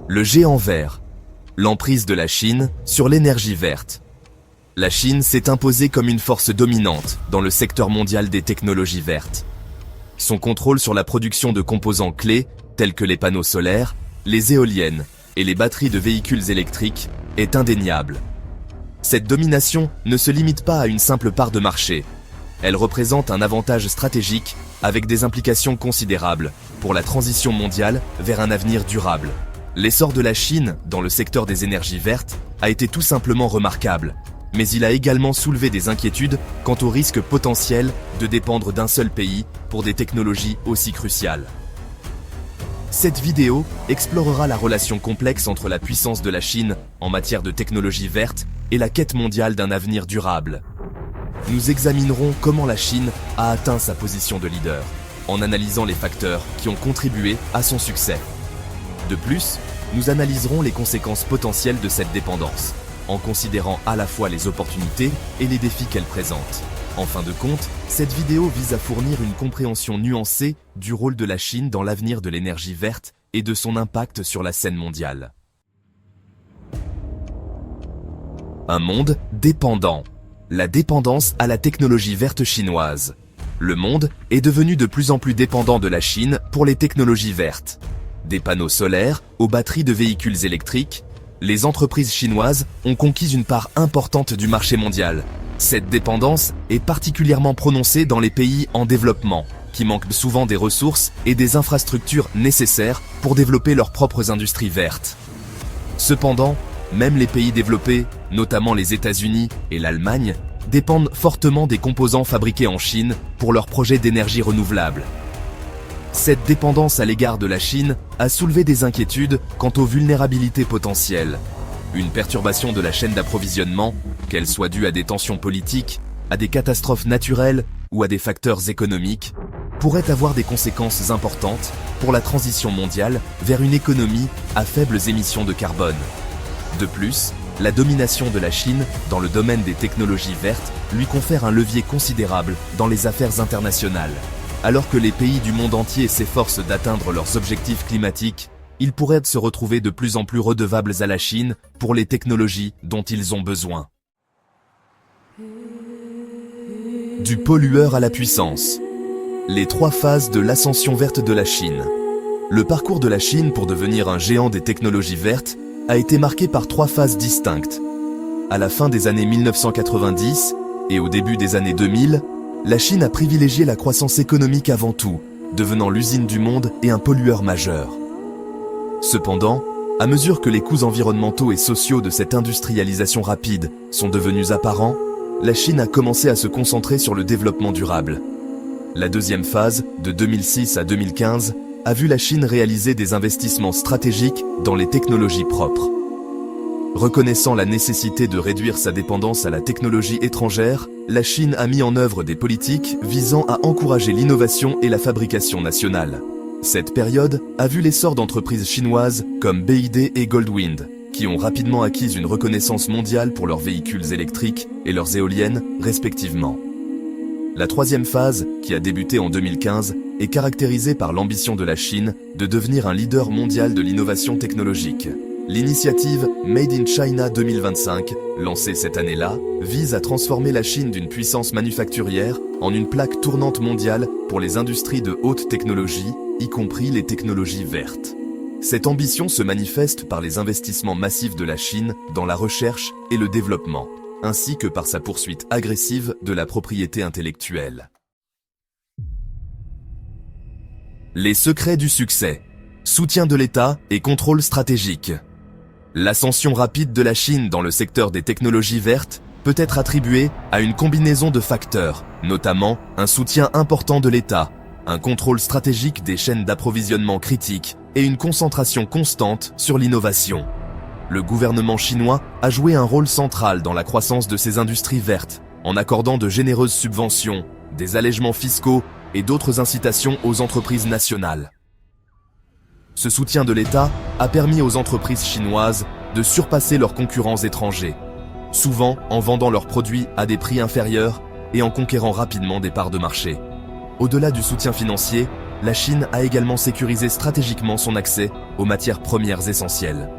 Le géant vert. L'emprise de la Chine sur l'énergie verte. La Chine s'est imposée comme une force dominante dans le secteur mondial des technologies vertes. Son contrôle sur la production de composants clés, tels que les panneaux solaires, les éoliennes et les batteries de véhicules électriques, est indéniable. Cette domination ne se limite pas à une simple part de marché. Elle représente un avantage stratégique avec des implications considérables pour la transition mondiale vers un avenir durable. L'essor de la Chine dans le secteur des énergies vertes a été tout simplement remarquable, mais il a également soulevé des inquiétudes quant au risque potentiel de dépendre d'un seul pays pour des technologies aussi cruciales. Cette vidéo explorera la relation complexe entre la puissance de la Chine en matière de technologie verte et la quête mondiale d'un avenir durable. Nous examinerons comment la Chine a atteint sa position de leader, en analysant les facteurs qui ont contribué à son succès. De plus, nous analyserons les conséquences potentielles de cette dépendance, en considérant à la fois les opportunités et les défis qu'elle présente. En fin de compte, cette vidéo vise à fournir une compréhension nuancée du rôle de la Chine dans l'avenir de l'énergie verte et de son impact sur la scène mondiale. Un monde dépendant. La dépendance à la technologie verte chinoise. Le monde est devenu de plus en plus dépendant de la Chine pour les technologies vertes. Des panneaux solaires aux batteries de véhicules électriques, les entreprises chinoises ont conquis une part importante du marché mondial. Cette dépendance est particulièrement prononcée dans les pays en développement, qui manquent souvent des ressources et des infrastructures nécessaires pour développer leurs propres industries vertes. Cependant, même les pays développés, notamment les États-Unis et l'Allemagne, dépendent fortement des composants fabriqués en Chine pour leurs projets d'énergie renouvelable. Cette dépendance à l'égard de la Chine a soulevé des inquiétudes quant aux vulnérabilités potentielles. Une perturbation de la chaîne d'approvisionnement, qu'elle soit due à des tensions politiques, à des catastrophes naturelles ou à des facteurs économiques, pourrait avoir des conséquences importantes pour la transition mondiale vers une économie à faibles émissions de carbone. De plus, la domination de la Chine dans le domaine des technologies vertes lui confère un levier considérable dans les affaires internationales. Alors que les pays du monde entier s'efforcent d'atteindre leurs objectifs climatiques, ils pourraient se retrouver de plus en plus redevables à la Chine pour les technologies dont ils ont besoin. Du pollueur à la puissance. Les 3 phases de l'ascension verte de la Chine. Le parcours de la Chine pour devenir un géant des technologies vertes a été marqué par 3 phases distinctes. À la fin des années 1990 et au début des années 2000, la Chine a privilégié la croissance économique avant tout, devenant l'usine du monde et un pollueur majeur. Cependant, à mesure que les coûts environnementaux et sociaux de cette industrialisation rapide sont devenus apparents, la Chine a commencé à se concentrer sur le développement durable. La deuxième phase, de 2006 à 2015, a vu la Chine réaliser des investissements stratégiques dans les technologies propres. Reconnaissant la nécessité de réduire sa dépendance à la technologie étrangère, la Chine a mis en œuvre des politiques visant à encourager l'innovation et la fabrication nationale. Cette période a vu l'essor d'entreprises chinoises comme BYD et Goldwind, qui ont rapidement acquis une reconnaissance mondiale pour leurs véhicules électriques et leurs éoliennes, respectivement. La troisième phase, qui a débuté en 2015, est caractérisée par l'ambition de la Chine de devenir un leader mondial de l'innovation technologique. L'initiative Made in China 2025, lancée cette année-là, vise à transformer la Chine d'une puissance manufacturière en une plaque tournante mondiale pour les industries de haute technologie, y compris les technologies vertes. Cette ambition se manifeste par les investissements massifs de la Chine dans la recherche et le développement, ainsi que par sa poursuite agressive de la propriété intellectuelle. Les secrets du succès. Soutien de l'État et contrôle stratégique. L'ascension rapide de la Chine dans le secteur des technologies vertes peut être attribuée à une combinaison de facteurs, notamment un soutien important de l'État, un contrôle stratégique des chaînes d'approvisionnement critiques et une concentration constante sur l'innovation. Le gouvernement chinois a joué un rôle central dans la croissance de ces industries vertes, en accordant de généreuses subventions, des allègements fiscaux et d'autres incitations aux entreprises nationales. Ce soutien de l'État a permis aux entreprises chinoises de surpasser leurs concurrents étrangers, souvent en vendant leurs produits à des prix inférieurs et en conquérant rapidement des parts de marché. Au-delà du soutien financier, la Chine a également sécurisé stratégiquement son accès aux matières premières essentielles.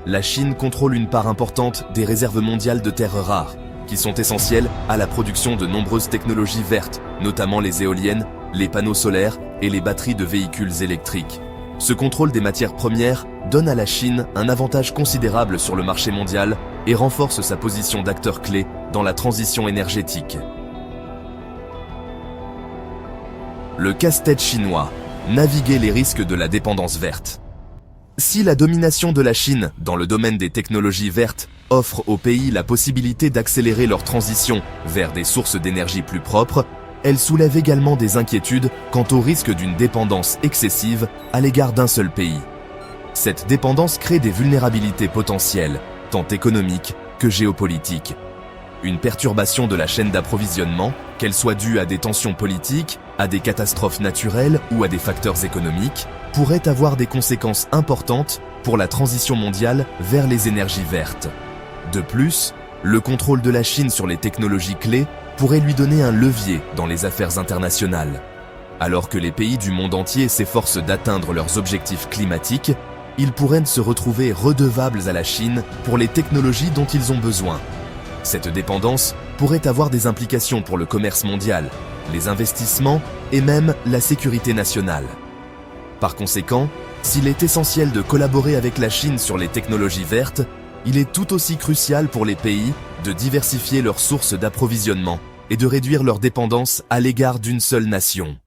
La Chine contrôle une part importante des réserves mondiales de terres rares, qui sont essentielles à la production de nombreuses technologies vertes, notamment les éoliennes, les panneaux solaires et les batteries de véhicules électriques. Ce contrôle des matières premières donne à la Chine un avantage considérable sur le marché mondial et renforce sa position d'acteur clé dans la transition énergétique. Le casse-tête chinois, naviguer les risques de la dépendance verte. Si la domination de la Chine dans le domaine des technologies vertes offre aux pays la possibilité d'accélérer leur transition vers des sources d'énergie plus propres, elle soulève également des inquiétudes quant au risque d'une dépendance excessive à l'égard d'un seul pays. Cette dépendance crée des vulnérabilités potentielles, tant économiques que géopolitiques. Une perturbation de la chaîne d'approvisionnement, qu'elle soit due à des tensions politiques, à des catastrophes naturelles ou à des facteurs économiques, pourrait avoir des conséquences importantes pour la transition mondiale vers les énergies vertes. De plus, le contrôle de la Chine sur les technologies clés pourrait lui donner un levier dans les affaires internationales. Alors que les pays du monde entier s'efforcent d'atteindre leurs objectifs climatiques, ils pourraient se retrouver redevables à la Chine pour les technologies dont ils ont besoin. Cette dépendance pourrait avoir des implications pour le commerce mondial, les investissements et même la sécurité nationale. Par conséquent, s'il est essentiel de collaborer avec la Chine sur les technologies vertes, il est tout aussi crucial pour les pays de diversifier leurs sources d'approvisionnement et de réduire leur dépendance à l'égard d'une seule nation.